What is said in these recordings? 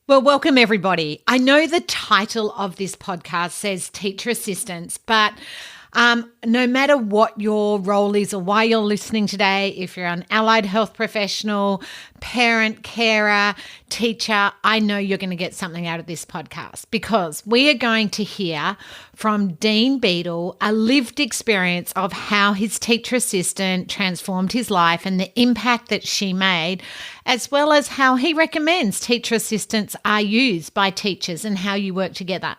Well, welcome everybody. I know the title of this podcast says teacher assistants, but no matter what your role is or why you're listening today, if you're an allied health professional, parent, carer, teacher, I know you're going to get something out of this podcast because we are going to hear from Dean Beadle, a lived experience of how his teacher assistant transformed his life and the impact that she made, as well as how he recommends teacher assistants are used by teachers and how you work together.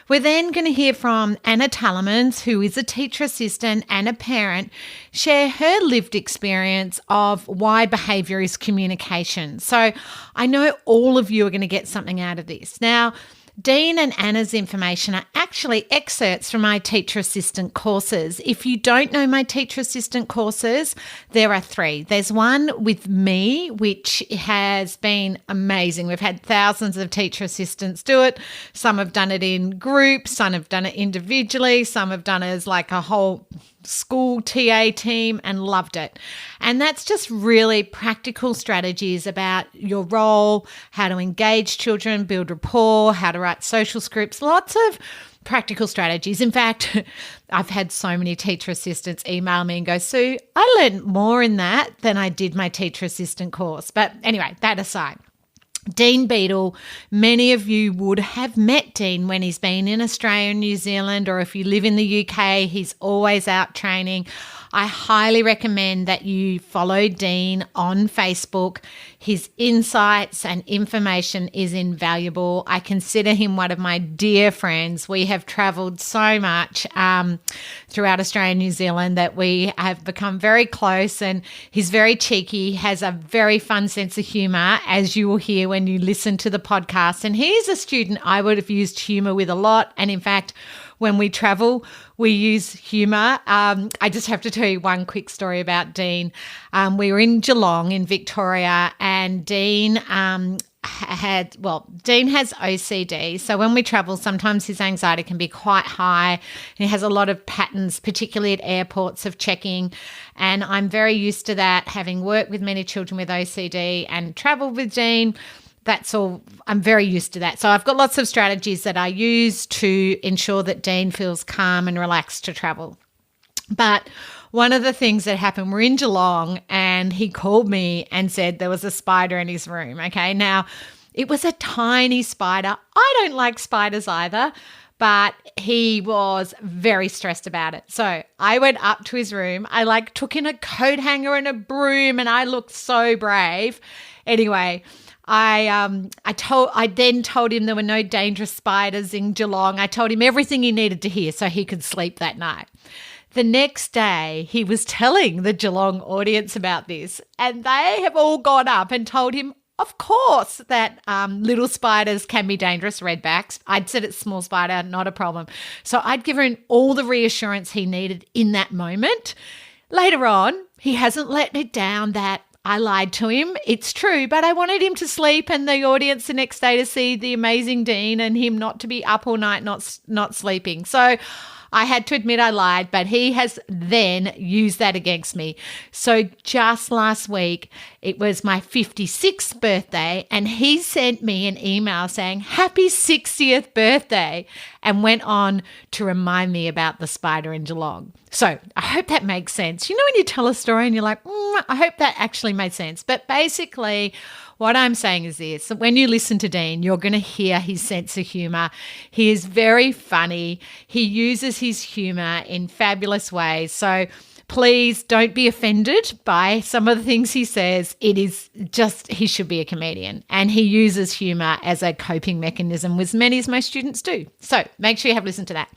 We're then going to hear from Anna Tallemans, who is a teacher assistant and a parent, share her lived experience of why behaviour is communication. So I know all of you are going to get something out of this. Now, Dean and Anna's information are actually excerpts from my teacher assistant courses. If you don't know my teacher assistant courses, there are 3. There's one with me, which has been amazing. We've had thousands of teacher assistants do it. Some have done it in groups, some have done it individually, some have done it as like a whole school TA team and loved it. And that's just really practical strategies about your role, how to engage children, build rapport, how to write social scripts, lots of practical strategies. In fact, I've had so many teacher assistants email me and go, Sue, I learned more in that than I did my teacher assistant course. But anyway, that aside. Dean Beadle, many of you would have met Dean when he's been in Australia and New Zealand, or if you live in the UK, he's always out training. I highly recommend that you follow Dean on Facebook. His insights and information is invaluable. I consider him one of my dear friends. We have travelled so much throughout Australia and New Zealand that we have become very close, and he's very cheeky, has a very fun sense of humour, as you will hear when you listen to the podcast. And he's a student I would have used humour with a lot. And in fact, when we travel, we use humour. I just have to tell you one quick story about Dean. We were in Geelong in Victoria, and Dean Dean has OCD. So when we travel, sometimes his anxiety can be quite high. And he has a lot of patterns, particularly at airports, of checking. And I'm very used to that, having worked with many children with OCD and travelled with Dean. That's all. I'm very used to that. So I've got lots of strategies that I use to ensure that Dean feels calm and relaxed to travel. But one of the things that happened, we're in Geelong and he called me and said there was a spider in his room. Okay. Now, it was a tiny spider. I don't like spiders either, but he was very stressed about it. So I went up to his room. I took in a coat hanger and a broom, and I looked so brave. Anyway, I then told him there were no dangerous spiders in Geelong. I told him everything he needed to hear so he could sleep that night. The next day, he was telling the Geelong audience about this, and they have all gone up and told him, of course, that little spiders can be dangerous, redbacks. I'd said it's small spider, not a problem. So I'd given him all the reassurance he needed in that moment. Later on, he hasn't let it down that I lied to him. It's true, but I wanted him to sleep and the audience the next day to see the amazing Dean, and him not to be up all night, not sleeping. So I had to admit I lied, but he has then used that against me. So just last week, it was my 56th birthday, and he sent me an email saying, "Happy 60th birthday," and went on to remind me about the spider in Geelong. So I hope that makes sense. You know, when you tell a story and you're like, I hope that actually made sense. But basically, what I'm saying is this: when you listen to Dean, you're going to hear his sense of humour. He is very funny. He uses his humour in fabulous ways. So please don't be offended by some of the things he says. It is just, he should be a comedian, and he uses humour as a coping mechanism, as many as most students do. So make sure you have listened to that.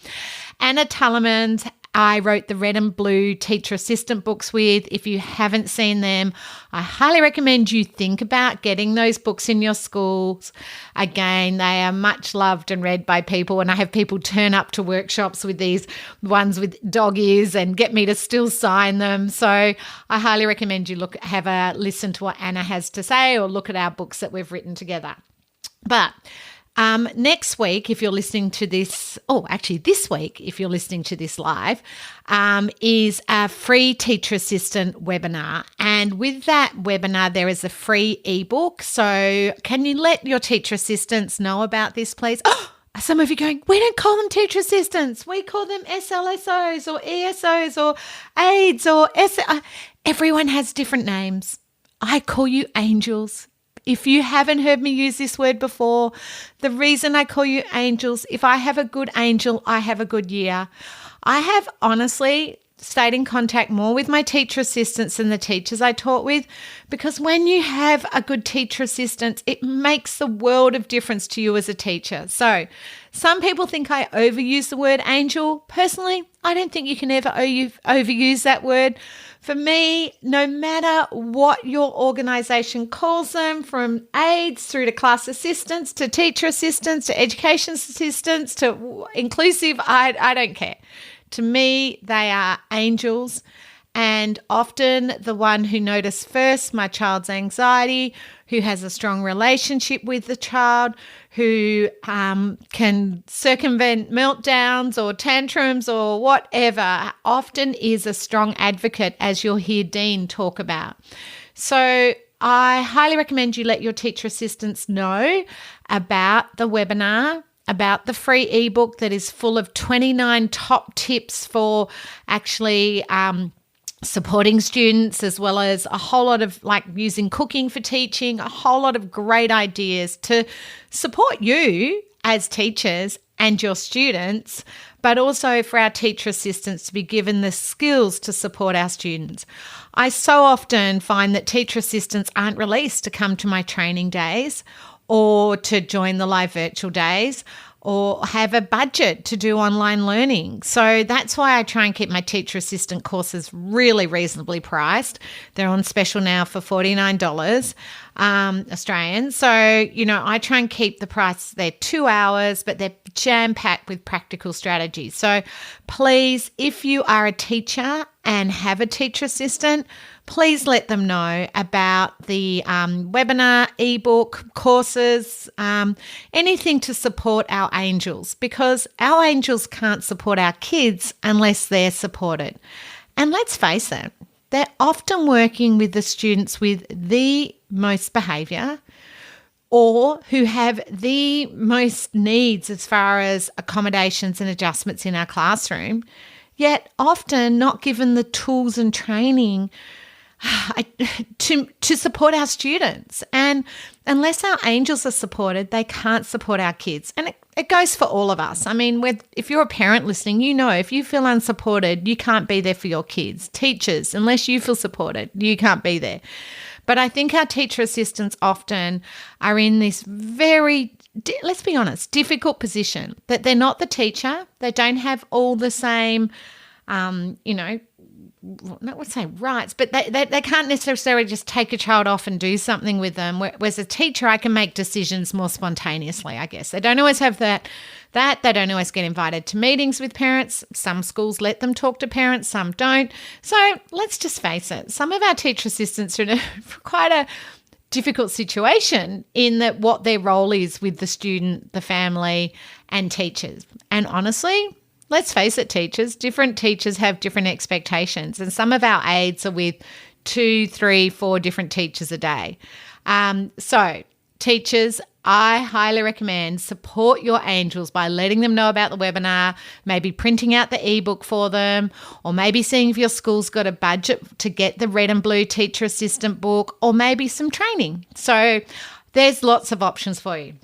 Anna Tallemans, I wrote the red and blue teacher assistant books with. If you haven't seen them, I highly recommend you think about getting those books in your schools. Again, they are much loved and read by people, and I have people turn up to workshops with these ones with dog ears and get me to still sign them. So I highly recommend you have a listen to what Anna has to say, or look at our books that we've written together. But Next week, if you're listening to this, this week, if you're listening to this live, is a free teacher assistant webinar. And with that webinar, there is a free ebook. So can you let your teacher assistants know about this, please? Oh, some of you going, we don't call them teacher assistants. We call them SLSOs or ESOs or aides or everyone has different names. I call you angels. If you haven't heard me use this word before, the reason I call you angels, if I have a good angel, I have a good year. I have honestly stayed in contact more with my teacher assistants than the teachers I taught with, because when you have a good teacher assistant, it makes the world of difference to you as a teacher. So some people think I overuse the word angel. Personally, I don't think you can ever overuse that word. For me, no matter what your organisation calls them, from aides through to class assistants, to teacher assistants, to education assistants, to inclusive, I don't care. To me, they are angels, and often the one who noticed first my child's anxiety, who has a strong relationship with the child, who can circumvent meltdowns or tantrums or whatever, often is a strong advocate, as you'll hear Dean talk about. So I highly recommend you let your teacher assistants know about the webinar, about the free ebook that is full of 29 top tips for actually supporting students, as well as a whole lot of like using cooking for teaching, a whole lot of great ideas to support you as teachers and your students, but also for our teacher assistants to be given the skills to support our students. I so often find that teacher assistants aren't released to come to my training days or to join the live virtual days, or have a budget to do online learning. So that's why I try and keep my teacher assistant courses really reasonably priced. They're on special now for $49 Australian. So, I try and keep the price. They're 2 hours, but they're jam-packed with practical strategies. So please, if you are a teacher and have a teacher assistant, please let them know about the webinar, ebook, courses, anything to support our angels, because our angels can't support our kids unless they're supported. And let's face it, they're often working with the students with the most behaviour, or who have the most needs as far as accommodations and adjustments in our classroom, yet often not given the tools and training to support our students. And unless our angels are supported, they can't support our kids. And it goes for all of us. I mean, if you're a parent listening, if you feel unsupported, you can't be there for your kids. Teachers, unless you feel supported, you can't be there. But I think our teacher assistants often are in this very, let's be honest, difficult position, that they're not the teacher. They don't have all the same, not would say rights, but they can't necessarily just take a child off and do something with them. Whereas a teacher, I can make decisions more spontaneously, I guess. They don't always have that. They don't always get invited to meetings with parents. Some schools let them talk to parents, some don't. So let's just face it, some of our teacher assistants are in quite a difficult situation in that what their role is with the student, the family, and teachers. And honestly, let's face it, different teachers have different expectations, and some of our aides are with 2, 3, 4 different teachers a day. So teachers, I highly recommend support your angels by letting them know about the webinar, maybe printing out the ebook for them, or maybe seeing if your school's got a budget to get the red and blue teacher assistant book, or maybe some training. So there's lots of options for you.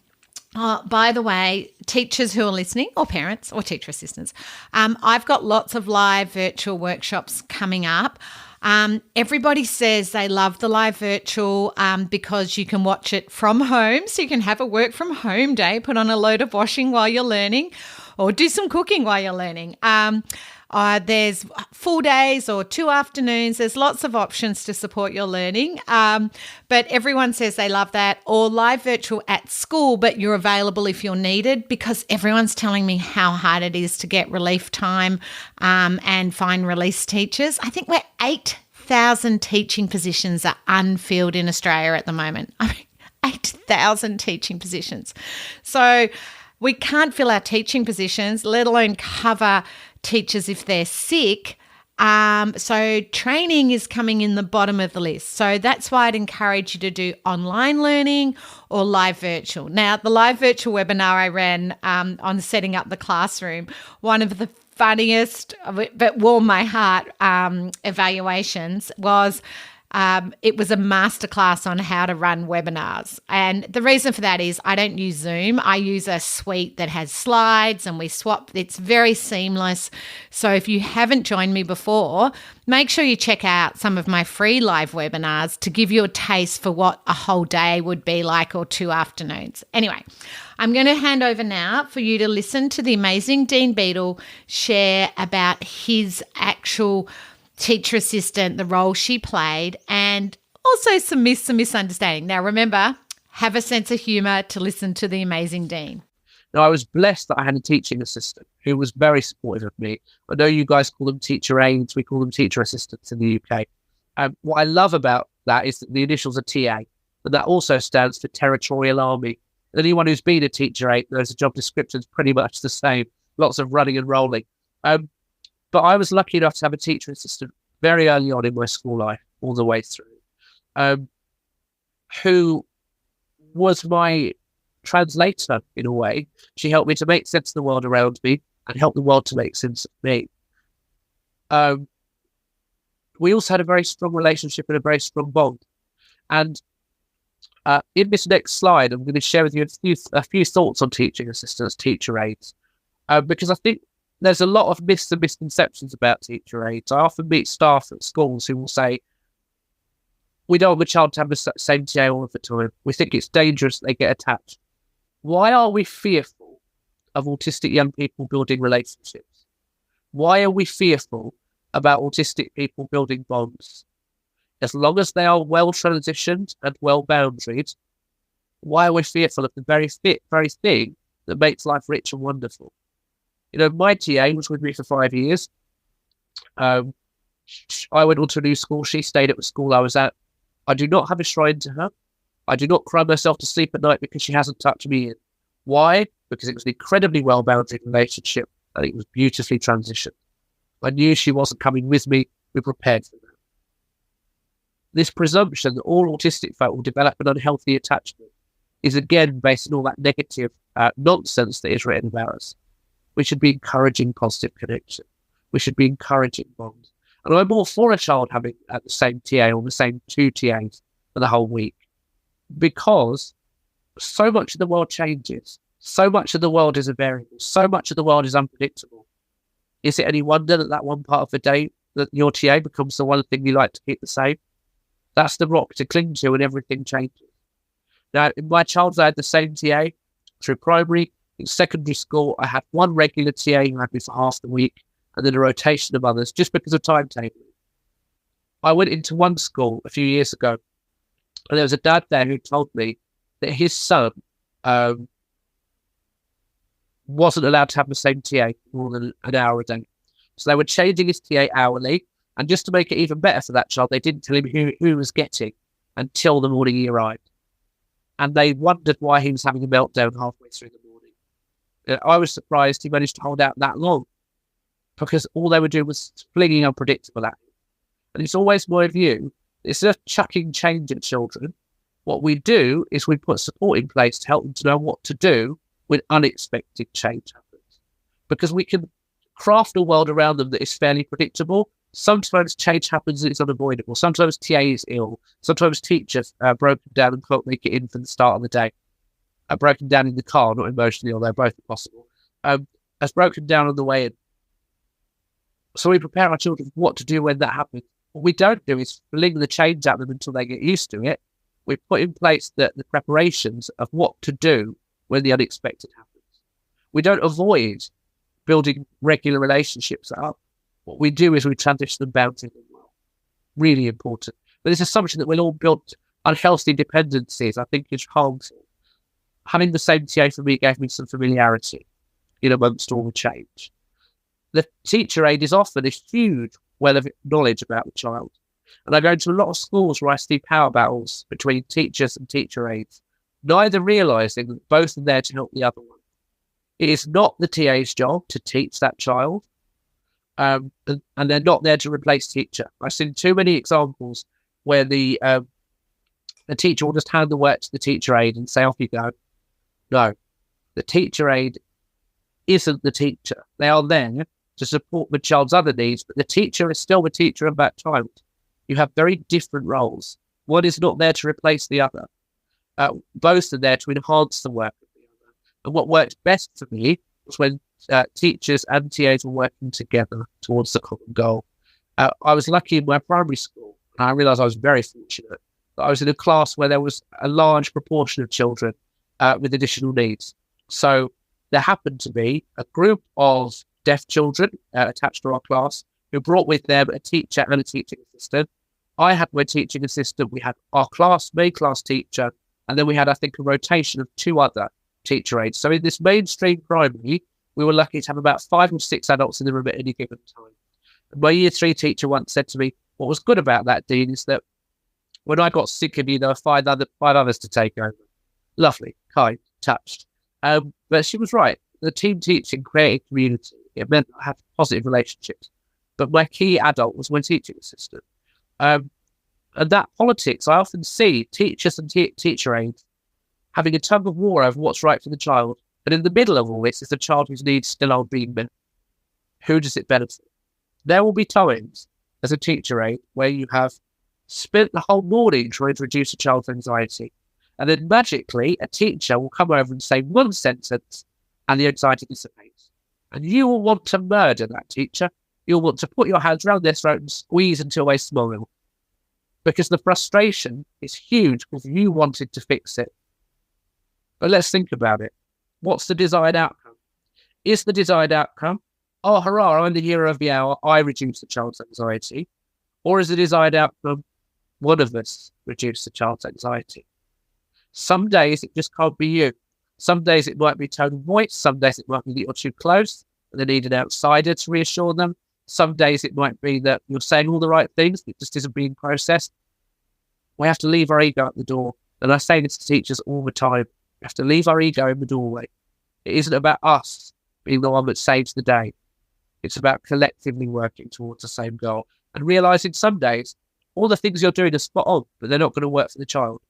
By the way, teachers who are listening, or parents or teacher assistants, I've got lots of live virtual workshops coming up. Everybody says they love the live virtual because you can watch it from home. So you can have a work from home day, put on a load of washing while you're learning, or do some cooking while you're learning. There's full days or 2 afternoons. There's lots of options to support your learning. But everyone says they love that, or live virtual at school, but you're available if you're needed, because everyone's telling me how hard it is to get relief time and find release teachers. I think we're 8,000 teaching positions are unfilled in Australia at the moment. I mean, 8,000 teaching positions. So we can't fill our teaching positions, let alone cover teachers if they're sick. So training is coming in the bottom of the list. So that's why I'd encourage you to do online learning or live virtual. Now, the live virtual webinar I ran on setting up the classroom, one of the funniest but warmed my heart evaluations was it was a masterclass on how to run webinars. And the reason for that is I don't use Zoom. I use a suite that has slides and we swap. It's very seamless. So if you haven't joined me before, make sure you check out some of my free live webinars to give you a taste for what a whole day would be like or 2 afternoons. Anyway, I'm going to hand over now for you to listen to the amazing Dean Beadle share about his actual teacher assistant, the role she played, and also some myths and misunderstanding. Now, remember, have a sense of humour to listen to the amazing Dean. Now, I was blessed that I had a teaching assistant who was very supportive of me. I know you guys call them teacher aides. We call them teacher assistants in the UK. What I love about that is that the initials are TA, but that also stands for Territorial Army. Anyone who's been a teacher aide knows the job description is pretty much the same. Lots of running and rolling. But I was lucky enough to have a teacher assistant very early on in my school life, all the way through, who was my translator in a way. She helped me to make sense of the world around me and help the world to make sense of me. We also had a very strong relationship and a very strong bond. And in this next slide, I'm going to share with you a few thoughts on teaching assistants, teacher aides, because I think there's a lot of myths and misconceptions about teacher aides. I often meet staff at schools who will say, we don't want the child to have the same TA all of the time. We think it's dangerous they get attached. Why are we fearful of autistic young people building relationships? Why are we fearful about autistic people building bonds? As long as they are well transitioned and well boundaried, why are we fearful of the very thing that makes life rich and wonderful? You know, my TA was with me for 5 years. I went on to a new school. She stayed at the school I was at. I do not have a shrine to her. I do not cry myself to sleep at night because she hasn't touched me in. Why? Because it was an incredibly well-bounded relationship and it was beautifully transitioned. I knew she wasn't coming with me. We prepared for that. This presumption that all autistic folk will develop an unhealthy attachment is again based on all that negative nonsense that is written about us. We should be encouraging positive connection. We should be encouraging bonds. And I'm all for a child having the same TA or the same 2 TAs for the whole week, because so much of the world changes. So much of the world is a variable. So much of the world is unpredictable. Is it any wonder that one part of the day that your TA becomes the one thing you like to keep the same? That's the rock to cling to when everything changes. Now, in my childhood, I had the same TA through primary. In secondary school, I had one regular TA who had me for half the week, and then a rotation of others just because of timetabling. I went into one school a few years ago, and there was a dad there who told me that his son wasn't allowed to have the same TA more than an hour a day. So they were changing his TA hourly, and just to make it even better for that child, they didn't tell him who he was getting until the morning he arrived. And they wondered why he was having a meltdown halfway through the morning. I was surprised he managed to hold out that long, because all they were doing was flinging unpredictable at him. And it's always my view, instead of chucking change at children, what we do is we put support in place to help them to know what to do when unexpected change happens. Because we can craft a world around them that is fairly predictable. Sometimes change happens and it's unavoidable. Sometimes TA is ill. Sometimes teachers are broken down and can't make it in for the start of the day. Are broken down in the car, not emotionally, although both are possible. Has broken down on the way in. So we prepare our children for what to do when that happens. What we don't do is fling the change at them until they get used to it. We put in place the preparations of what to do when the unexpected happens. We don't avoid building regular relationships up. What we do is we transition them boundary them well. Really important. But this assumption that we'll all build unhealthy dependencies, I think, is harmful. Having the same TA for me gave me some familiarity in amongst all the change. The teacher aide is often a huge well of knowledge about the child. And I go into a lot of schools where I see power battles between teachers and teacher aides. neither realising that both are there to help the other one. It is not the TA's job to teach that child, and they're not there to replace teacher. I've seen too many examples where the teacher will just hand the work to the teacher aide and say, off you go. No, the teacher aide isn't the teacher. They are there to support the child's other needs, but the teacher is still the teacher of that child. You have very different roles. One is not there to replace the other. Both are there to enhance the work of the other. And what worked best for me was when teachers and TAs were working together towards the common goal. I was lucky in my primary school, and I realised I was very fortunate that I was in a class where there was a large proportion of children with additional needs. So there happened to be a group of deaf children attached to our class who brought with them a teacher and a teaching assistant. I had my teaching assistant, we had our main class teacher, and then we had, I think, a rotation of 2 other teacher aides. So in this mainstream primary, we were lucky to have about 5 or 6 adults in the room at any given time. And my year 3 teacher once said to me, what was good about that, Dean, is that when I got sick of you, there were 5 others to take over. Lovely, kind, touched. But she was right. The team teaching created community. It meant I had positive relationships. But my key adult was my teaching assistant. And that politics, I often see teachers and teacher aides having a tug of war over what's right for the child. And in the middle of all this is the child whose needs still aren't being met. Who does it benefit? There will be times as a teacher aide where you have spent the whole morning trying to reduce a child's anxiety. And then magically, a teacher will come over and say one sentence and the anxiety dissipates. And you will want to murder that teacher. You'll want to put your hands around their throat and squeeze until they smile. Because the frustration is huge because you wanted to fix it. But let's think about it. What's the desired outcome? Is the desired outcome, oh, hurrah, I'm the hero of the hour, I reduce the child's anxiety? Or is the desired outcome, one of us reduce the child's anxiety? Some days it just can't be you. Some days it might be tone of voice. Some days it might be that you're too close and they need an outsider to reassure them. Some days it might be that you're saying all the right things, but it just isn't being processed. We have to leave our ego at the door. And I say this to teachers all the time. We have to leave our ego in the doorway. It isn't about us being the one that saves the day. It's about collectively working towards the same goal and realising some days all the things you're doing are spot on, but they're not going to work for the child.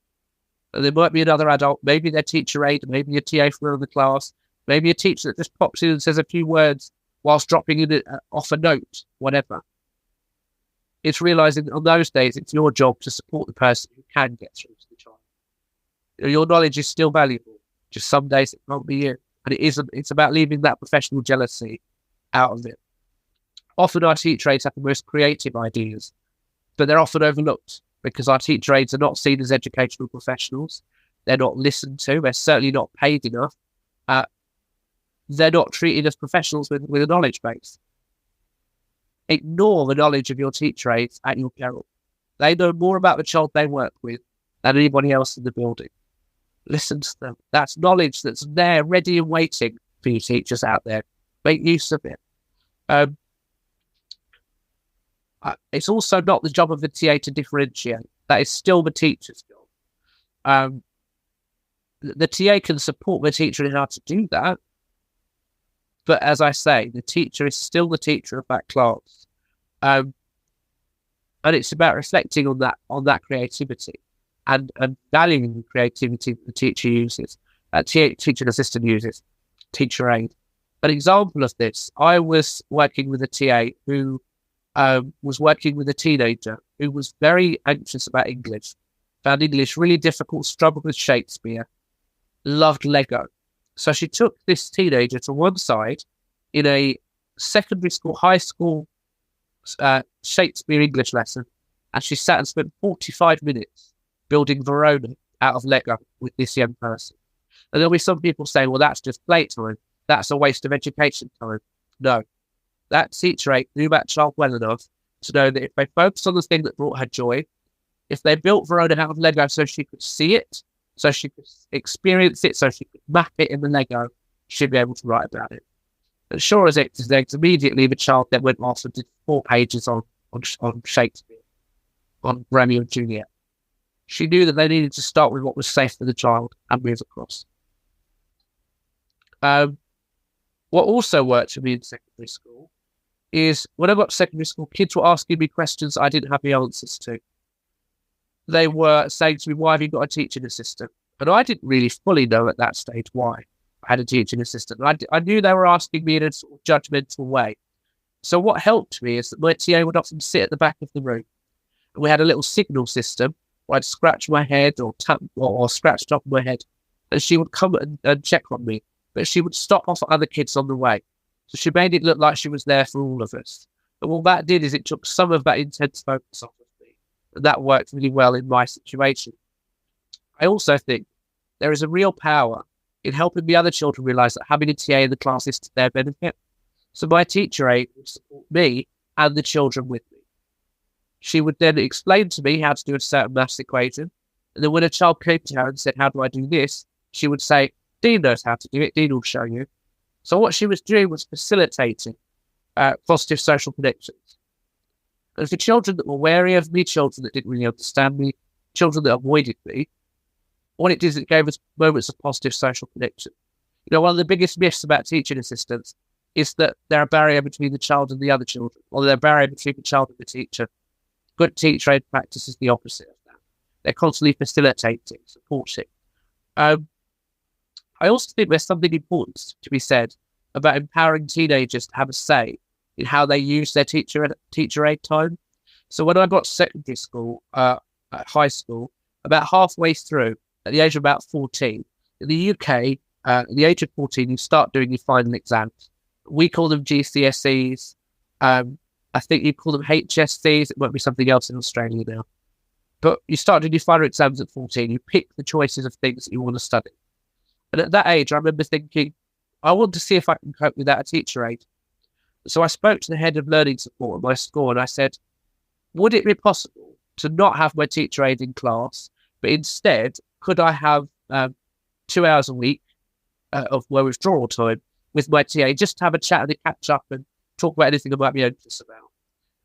And there might be another adult, maybe their teacher aide, maybe a TA from the class, maybe a teacher that just pops in and says a few words whilst dropping in off a note, whatever. It's realising that on those days, it's your job to support the person who can get through to the child. Your knowledge is still valuable, just some days it won't be you. And it's about leaving that professional jealousy out of it. Often our teacher aides have the most creative ideas, but they're often overlooked because our teacher aides are not seen as educational professionals. They're not listened to. They're certainly not paid enough. They're not treated as professionals with a knowledge base. Ignore the knowledge of your teacher aides at your peril. They know more about the child they work with than anybody else in the building. Listen to them. That's knowledge that's there, ready and waiting for you teachers out there. Make use of it. It's also not the job of the TA to differentiate. That is still the teacher's job. The TA can support the teacher in how to do that. But as I say, the teacher is still the teacher of that class. And it's about reflecting on that creativity and valuing the creativity that the teacher uses, teaching assistant uses, teacher aide. An example of this, I was working with a TA who was working with a teenager who was very anxious about English, found English really difficult, struggled with Shakespeare, loved Lego. So she took this teenager to one side in a secondary school, high school Shakespeare English lesson, and she sat and spent 45 minutes building Verona out of Lego with this young person. And there'll be some people saying, well, that's just playtime. That's a waste of education time. No. That teacher aide knew that child well enough to know that if they focused on the thing that brought her joy, if they built Verona out of Lego so she could see it, so she could experience it, so she could map it in the Lego, she'd be able to write about it. And sure as it is, immediately the child then went off and did 4 pages on Shakespeare, on Romeo and Juliet. She knew that they needed to start with what was safe for the child and move across. What also worked for me in secondary school is when I got to secondary school, kids were asking me questions I didn't have the answers to. They were saying to me, why have you got a teaching assistant? And I didn't really fully know at that stage why I had a teaching assistant. I knew they were asking me in a sort of judgmental way. So what helped me is that my TA would often sit at the back of the room. And we had a little signal system where I'd scratch my head or tap or scratch the top of my head. And she would come and check on me. But she would stop off at other kids on the way. So she made it look like she was there for all of us. And what that did is it took some of that intense focus off of me. And that worked really well in my situation. I also think there is a real power in helping the other children realise that having a TA in the class is to their benefit. So my teacher aide would support me and the children with me. She would then explain to me how to do a certain maths equation. And then when a child came to her and said, how do I do this? She would say, Dean knows how to do it. Dean will show you. So what she was doing was facilitating positive social connections. And for children that were wary of me, children that didn't really understand me, children that avoided me, what it did is it gave us moments of positive social connection. You know, one of the biggest myths about teaching assistants is that they're a barrier between the child and the other children, or they're a barrier between the child and the teacher. Good teacher aid practice is the opposite of that. They're constantly facilitating, supporting. I also think there's something important to be said about empowering teenagers to have a say in how they use their teacher aid time. So when I got to secondary school, high school, about halfway through, at the age of about 14, in the UK, at the age of 14, you start doing your final exams. We call them GCSEs. I think you call them HSCs. It might be something else in Australia now. But you start doing your final exams at 14. You pick the choices of things that you want to study. And at that age, I remember thinking, I want to see if I can cope without a teacher aide. So I spoke to the head of learning support at my school and I said, would it be possible to not have my teacher aide in class, but instead, could I have 2 hours a week of my withdrawal time with my TA, just to have a chat and a catch up and talk about anything I might be anxious about?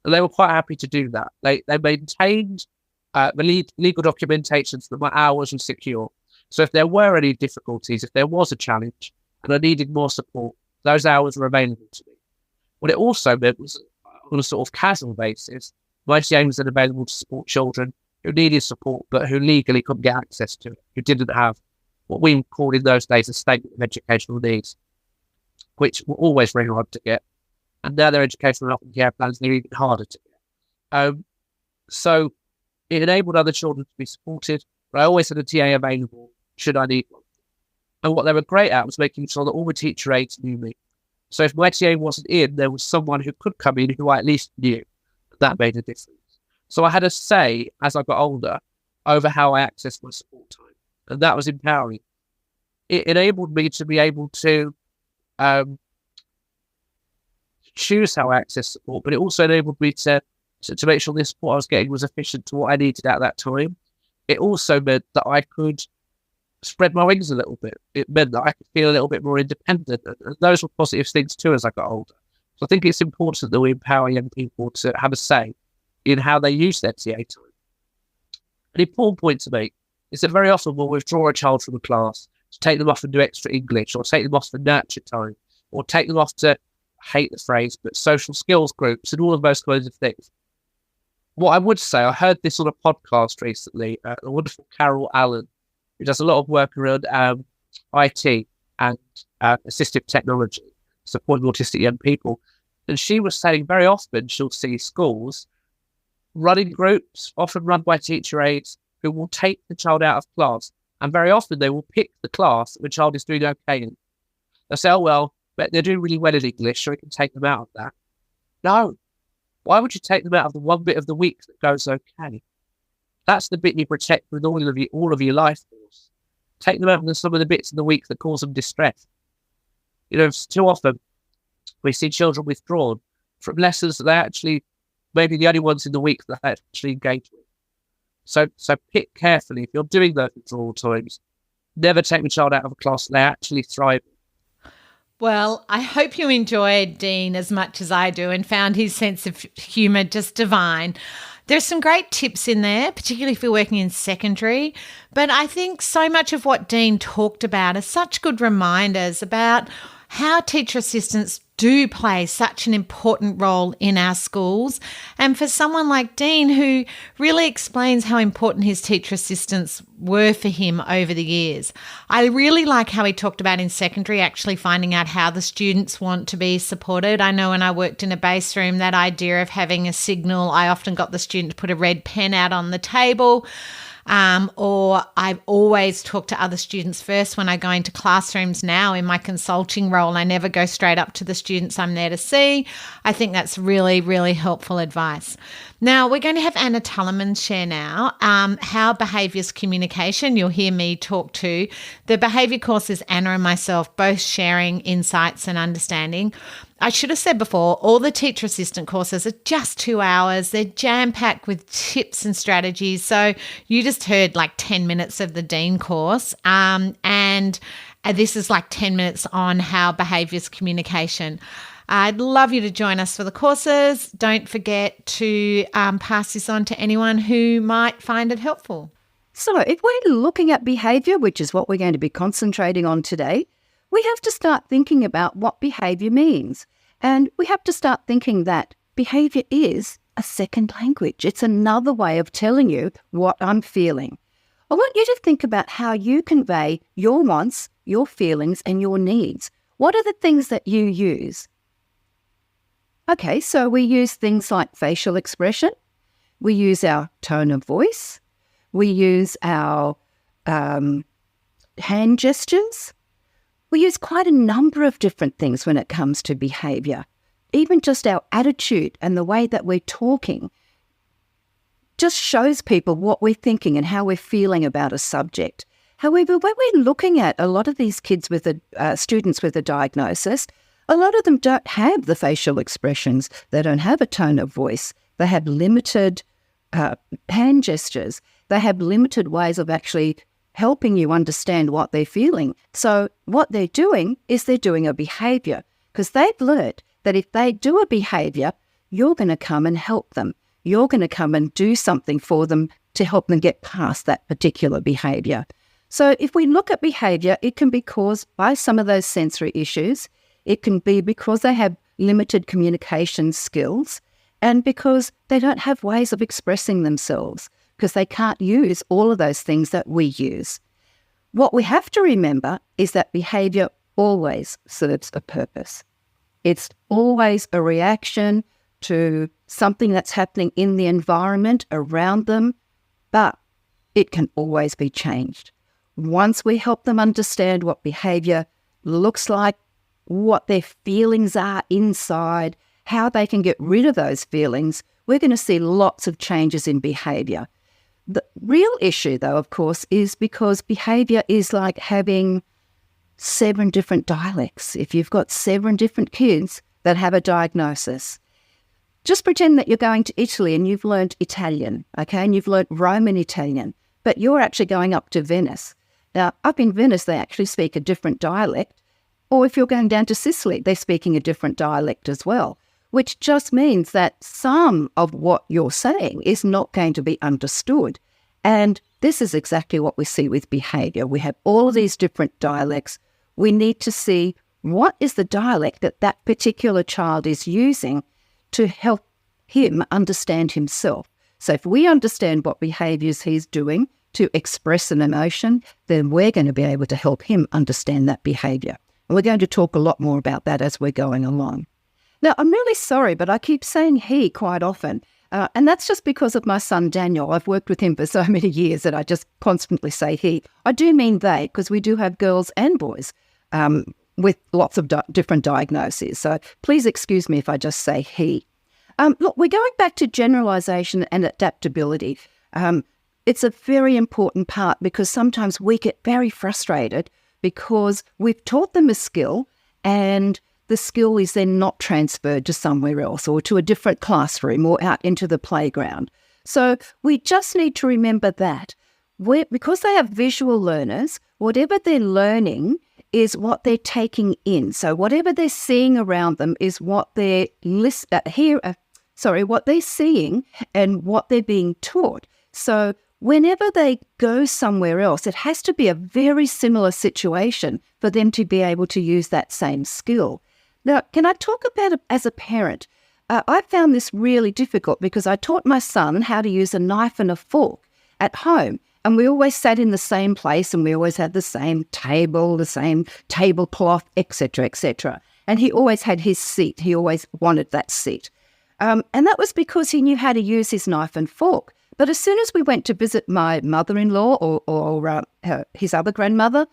And they were quite happy to do that. They maintained the legal documentation so that my hours were secure. So if there were any difficulties, if there was a challenge and I needed more support, those hours were available to me. What it also meant was, on a sort of casual basis, my TA was then available to support children who needed support but who legally couldn't get access to it, who didn't have what we called in those days a statement of educational needs, which were always very hard to get. And now their educational health and care plans, they're even harder to get. So it enabled other children to be supported, but I always had a TA available should I need one. And what they were great at was making sure that all the teacher aides knew me. So if my TA wasn't in, there was someone who could come in who I at least knew. That made a difference. So I had a say, as I got older, over how I accessed my support time. And that was empowering. It enabled me to be able to choose how I access support, but it also enabled me to make sure the support I was getting was efficient to what I needed at that time. It also meant that I could spread my wings a little bit. It meant that I could feel a little bit more independent. And those were positive things too as I got older. So I think it's important that we empower young people to have a say in how they use their TA time. An important point to make is that very often we'll withdraw a child from a class to take them off and do extra English, or take them off for nurture time, or take them off to, I hate the phrase, but social skills groups and all of those kinds of things. What I would say, I heard this on a podcast recently, the wonderful Carol Allen, who does a lot of work around IT and assistive technology, supporting autistic young people. And she was saying very often she'll see schools running groups, often run by teacher aides, who will take the child out of class. And very often they will pick the class that the child is doing okay in. They'll say, oh, well, but they're doing really well in English, so we can take them out of that. No. Why would you take them out of the one bit of the week that goes okay? That's the bit you protect with all of your life force. Take them out of some of the bits of the week that cause them distress. You know, too often we see children withdrawn from lessons that they actually, maybe the only ones in the week that they actually engage with. So pick carefully. If you're doing those withdrawal times, never take the child out of a class that they actually thrive in. Well, I hope you enjoyed Dean as much as I do and found his sense of humour just divine. There's some great tips in there, particularly if you're working in secondary. But I think so much of what Dean talked about is such good reminders about how teacher assistants do play such an important role in our schools. And for someone like Dean, who really explains how important his teacher assistants were for him over the years. I really like how he talked about in secondary actually finding out how the students want to be supported. I know when I worked in a base room, that idea of having a signal, I often got the student to put a red pen out on the table. Or I've always talked to other students first when I go into classrooms now in my consulting role. I never go straight up to the students I'm there to see. I think that's really, really helpful advice. Now, we're going to have Anna Tullerman share now how behaviours communication. You'll hear me talk to. The behaviour course is Anna and myself both sharing insights and understanding. I should have said before, all the teacher assistant courses are just 2 hours. They're jam-packed with tips and strategies. So you just heard like 10 minutes of the Dean course. And this is like 10 minutes on how behaviours communication. I'd love you to join us for the courses. Don't forget to pass this on to anyone who might find it helpful. So if we're looking at behaviour, which is what we're going to be concentrating on today, we have to start thinking about what behaviour means. And we have to start thinking that behaviour is a second language. It's another way of telling you what I'm feeling. I want you to think about how you convey your wants, your feelings, and your needs. What are the things that you use? Okay, so we use things like facial expression. We use our tone of voice. We use our hand gestures. We use quite a number of different things when it comes to behaviour. Even just our attitude and the way that we're talking just shows people what we're thinking and how we're feeling about a subject. However, when we're looking at a lot of these kids with students with a diagnosis, a lot of them don't have the facial expressions. They don't have a tone of voice. They have limited hand gestures. They have limited ways of actually helping you understand what they're feeling. So what they're doing is they're doing a behaviour because they've learnt that if they do a behaviour, you're going to come and help them. You're going to come and do something for them to help them get past that particular behaviour. So if we look at behaviour, it can be caused by some of those sensory issues. It can be because they have limited communication skills and because they don't have ways of expressing themselves, because they can't use all of those things that we use. What we have to remember is that behaviour always serves a purpose. It's always a reaction to something that's happening in the environment around them, but it can always be changed. Once we help them understand what behaviour looks like, what their feelings are inside, how they can get rid of those feelings, we're going to see lots of changes in behaviour. The real issue, though, of course, is because behaviour is like having 7 different dialects. If you've got 7 different kids that have a diagnosis, just pretend that you're going to Italy and you've learned Italian, okay, and you've learned Roman Italian, but you're actually going up to Venice. Now, up in Venice, they actually speak a different dialect, or if you're going down to Sicily, they're speaking a different dialect as well, which just means that some of what you're saying is not going to be understood. And this is exactly what we see with behaviour. We have all of these different dialects. We need to see what is the dialect that that particular child is using to help him understand himself. So if we understand what behaviours he's doing to express an emotion, then we're going to be able to help him understand that behaviour. And we're going to talk a lot more about that as we're going along. Now, I'm really sorry, but I keep saying he quite often. And that's just because of my son, Daniel. I've worked with him for so many years that I just constantly say he. I do mean they, because we do have girls and boys with lots of different diagnoses. So please excuse me if I just say he. Look, we're going back to generalisation and adaptability. It's a very important part because sometimes we get very frustrated because we've taught them a skill and the skill is then not transferred to somewhere else or to a different classroom or out into the playground. So we just need to remember that because they are visual learners, whatever they're learning is what they're taking in. So whatever they're seeing around them is what they're what they're seeing and what they're being taught. So whenever they go somewhere else, it has to be a very similar situation for them to be able to use that same skill. Now, can I talk about it as a parent? I found this really difficult because I taught my son how to use a knife and a fork at home. And we always sat in the same place and we always had the same table, the same tablecloth, etc., etc. And he always had his seat. He always wanted that seat. And that was because he knew how to use his knife and fork. But as soon as we went to visit my mother-in-law or his other grandmother,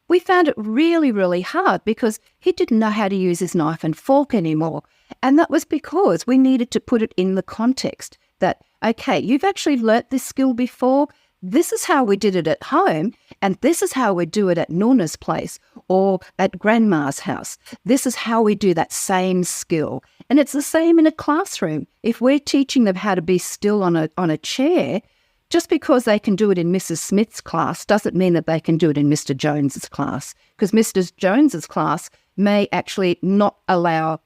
we found it really, really hard because he didn't know how to use his knife and fork anymore. And that was because we needed to put it in the context that, okay, you've actually learnt this skill before. This is how we did it at home, and this is how we do it at Nona's place or at Grandma's house. This is how we do that same skill. And it's the same in a classroom. If we're teaching them how to be still on a chair, just because they can do it in Mrs. Smith's class doesn't mean that they can do it in Mr. Jones's class, because Mr. Jones's class may actually not allow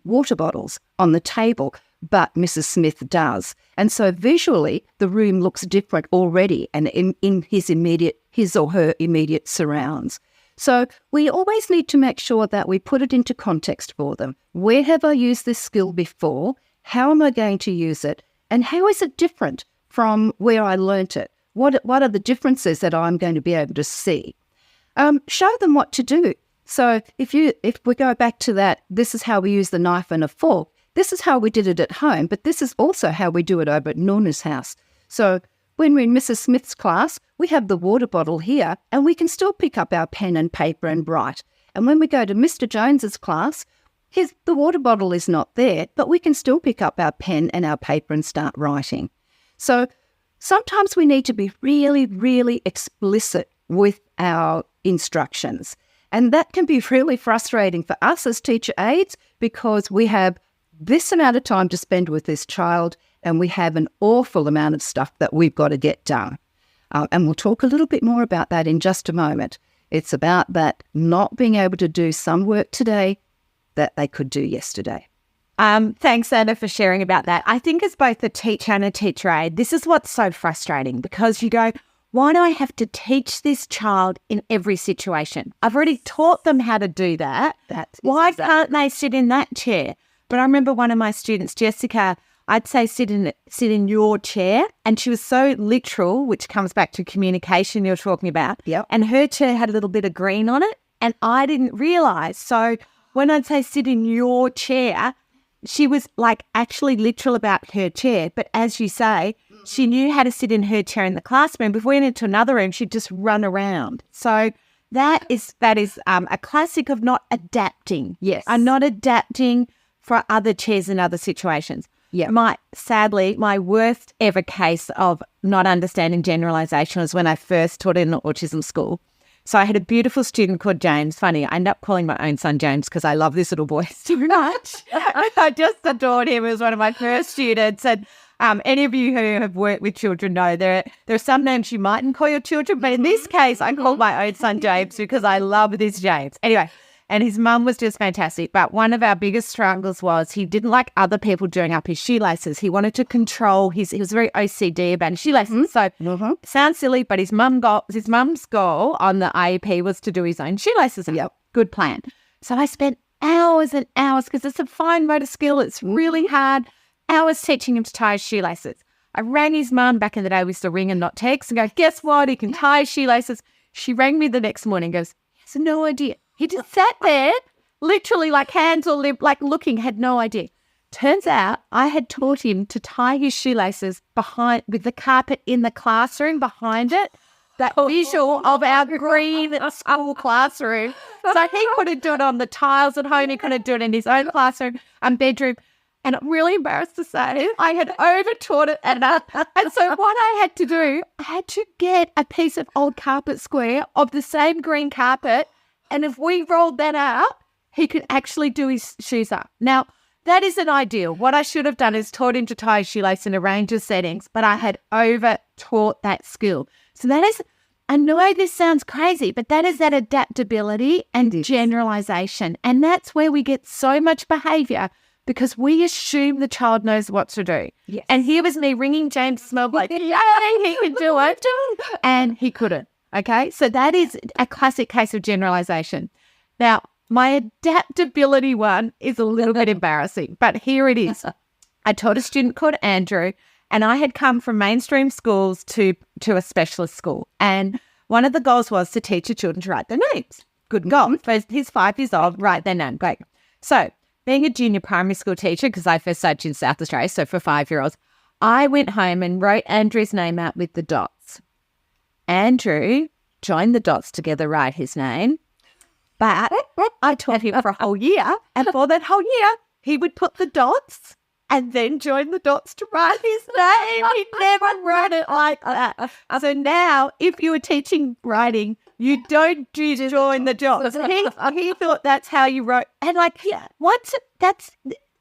water bottles on the table, but Mrs. Smith does. And so visually, the room looks different already and in his or her immediate surrounds. So we always need to make sure that we put it into context for them. Where have I used this skill before? How am I going to use it? And how is it different from where I learnt it? What are the differences that I'm going to be able to see? Show them what to do. So if we go back to that, this is how we use the knife and a fork. This is how we did it at home, but this is also how we do it over at Nona's house. So when we're in Mrs. Smith's class, we have the water bottle here and we can still pick up our pen and paper and write. And when we go to Mr. Jones's class, the water bottle is not there, but we can still pick up our pen and our paper and start writing. So sometimes we need to be really, really explicit with our instructions. And that can be really frustrating for us as teacher aides because we have this amount of time to spend with this child and we have an awful amount of stuff that we've got to get done. And we'll talk a little bit more about that in just a moment. It's about that not being able to do some work today that they could do yesterday. Thanks, Anna, for sharing about that. I think as both a teacher and a teacher aide, this is what's so frustrating because you go, why do I have to teach this child in every situation? I've already taught them how to do that. Why can't they sit in that chair? But I remember one of my students, Jessica, I'd say sit in your chair, and she was so literal, which comes back to communication you're talking about. Yep. And her chair had a little bit of green on it, and I didn't realise. So when I'd say sit in your chair, she was like actually literal about her chair. But as you say, she knew how to sit in her chair in the classroom. If we went into another room, she'd just run around. So that is a classic of not adapting. Yes. I'm not adapting for other chairs in other situations. Yeah. Sadly, my worst ever case of not understanding generalisation was when I first taught in an autism school. So I had a beautiful student called James. Funny, I ended up calling my own son James because I love this little boy so much. I just adored him. He was one of my first students. And any of you who have worked with children know there are some names you mightn't call your children, but in this case, I called my own son James because I love this James. Anyway, and his mum was just fantastic. But one of our biggest struggles was he didn't like other people doing up his shoelaces. He wanted to control he was very OCD about his shoelaces. So sounds silly, but his mum's goal on the IEP was to do his own shoelaces. Yep. Good plan. So I spent hours and hours, because it's a fine motor skill. It's really hard. Hours teaching him to tie his shoelaces. I rang his mum. Back in the day, we used to ring and not text and go, guess what? He can tie his shoelaces. She rang me the next morning and goes, he has no idea. He just sat there, literally like hands or lip, like looking, had no idea. Turns out I had taught him to tie his shoelaces behind with the carpet in the classroom behind it. That visual of our green school classroom. So he couldn't do it on the tiles at home. He couldn't do it in his own classroom and bedroom. And I'm really embarrassed to say I had over-taught it. And so what I had to do, I had to get a piece of old carpet square of the same green carpet. And if we rolled that out, he could actually do his shoes up. Now, that isn't ideal. What I should have done is taught him to tie his shoelace in a range of settings, but I had over-taught that skill. So that is, I know this sounds crazy, but that is that adaptability and generalization. And that's where we get so much behavior because we assume the child knows what to do. Yes. And here was me ringing James Smell like, yay, he can do it. And he couldn't. Okay. So that is a classic case of generalization. Now, my adaptability one is a little bit embarrassing, but here it is. I taught a student called Andrew, and I had come from mainstream schools to a specialist school. And one of the goals was to teach the children to write their names. Good goal. First, he's 5 years old, write their name. Great. So being a junior primary school teacher, because I first started in South Australia, so for 5-year-olds, I went home and wrote Andrew's name out with the dots. Andrew joined the dots together, write his name. But I taught him for a whole year, and for that whole year, he would put the dots and then join the dots to write his name. He never wrote it like that. So now, if you were teaching writing, you don't join the dots. He thought that's how you wrote. And that's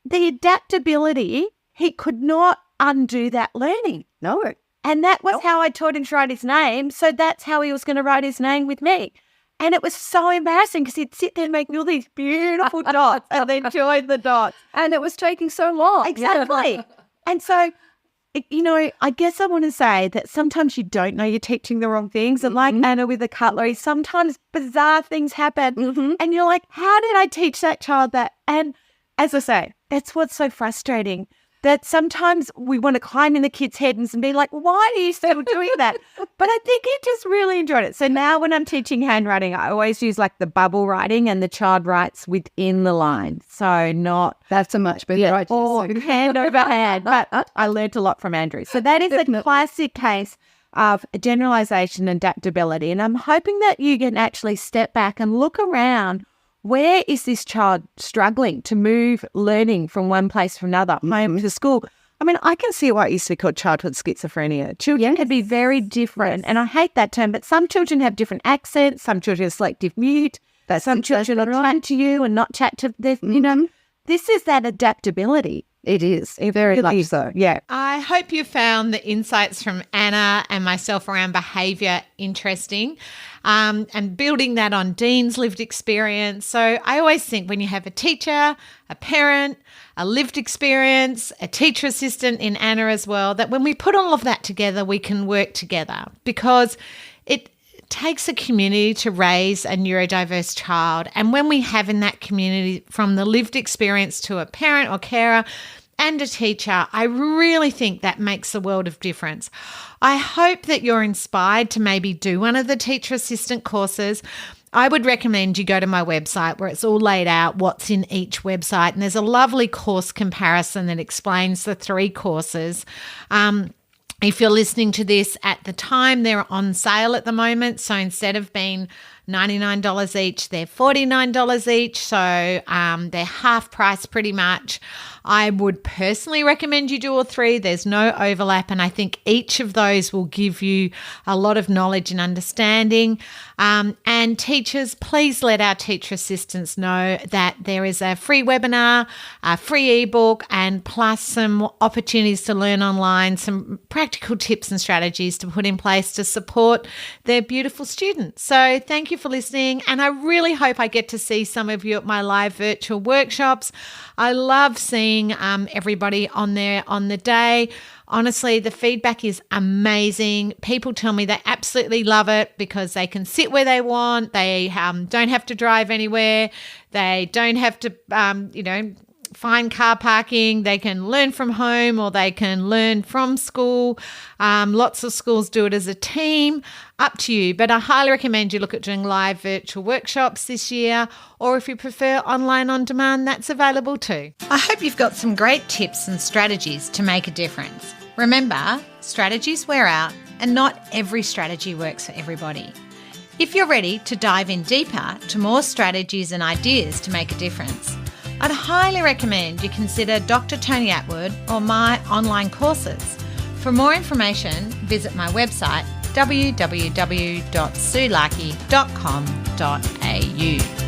the adaptability, he could not undo that learning. No. And that was how I taught him to write his name. So that's how he was going to write his name with me. And it was so embarrassing because he'd sit there and make me all these beautiful dots and then join the dots. And it was taking so long. Exactly. And so, I guess I want to say that sometimes you don't know you're teaching the wrong things. And like Anna with the cutlery, sometimes bizarre things happen. And you're like, how did I teach that child that? And as I say, that's what's so frustrating. That sometimes we want to climb in the kid's head and be like, why are you still doing that? But I think he just really enjoyed it. So now when I'm teaching handwriting, I always use like the bubble writing and the child writes within the line. So not... That's a much better idea. Or hand over hand. But I learned a lot from Andrew. So that is a classic case of generalization and adaptability. And I'm hoping that you can actually step back and look around. Where is this child struggling to move learning from one place to another, home to school? I mean, I can see why it used to be called childhood schizophrenia. Children can be very different, and I hate that term, but some children have different accents, some children are selective mute, some children are chat to you and not chat to this, this is that adaptability. It is, very much so. Yeah. I hope you found the insights from Anna and myself around behaviour interesting, and building that on Dean's lived experience. So I always think when you have a teacher, a parent, a lived experience, a teacher assistant in Anna as well, that when we put all of that together, we can work together, because it takes a community to raise a neurodiverse child. And when we have in that community, from the lived experience to a parent or carer and a teacher, I really think that makes a world of difference. I hope that you're inspired to maybe do one of the teacher assistant courses. I would recommend you go to my website where it's all laid out what's in each website. And there's a lovely course comparison that explains the 3 courses. If you're listening to this at the time, they're on sale at the moment. So instead of being $99 each, they're $49 each. So they're half price pretty much. I would personally recommend you do all 3. There's no overlap, and I think each of those will give you a lot of knowledge and understanding. And teachers, please let our teacher assistants know that there is a free webinar, a free ebook, and plus some opportunities to learn online, some practical tips and strategies to put in place to support their beautiful students. So thank you for listening, and I really hope I get to see some of you at my live virtual workshops. I love seeing everybody on there on the day. Honestly, the feedback is amazing. People tell me they absolutely love it because they can sit where they want. They don't have to drive anywhere. They don't have to, find car parking. They can learn from home or they can learn from school. Lots of schools do it as a team. Up to you. But I highly recommend you look at doing live virtual workshops this year, or if you prefer online on demand, that's available too. I hope you've got some great tips and strategies to make a difference. Remember, strategies wear out and not every strategy works for everybody. If you're ready to dive in deeper to more strategies and ideas to make a difference, I'd highly recommend you consider Dr. Tony Atwood or my online courses. For more information, visit my website www.sulaki.com.au.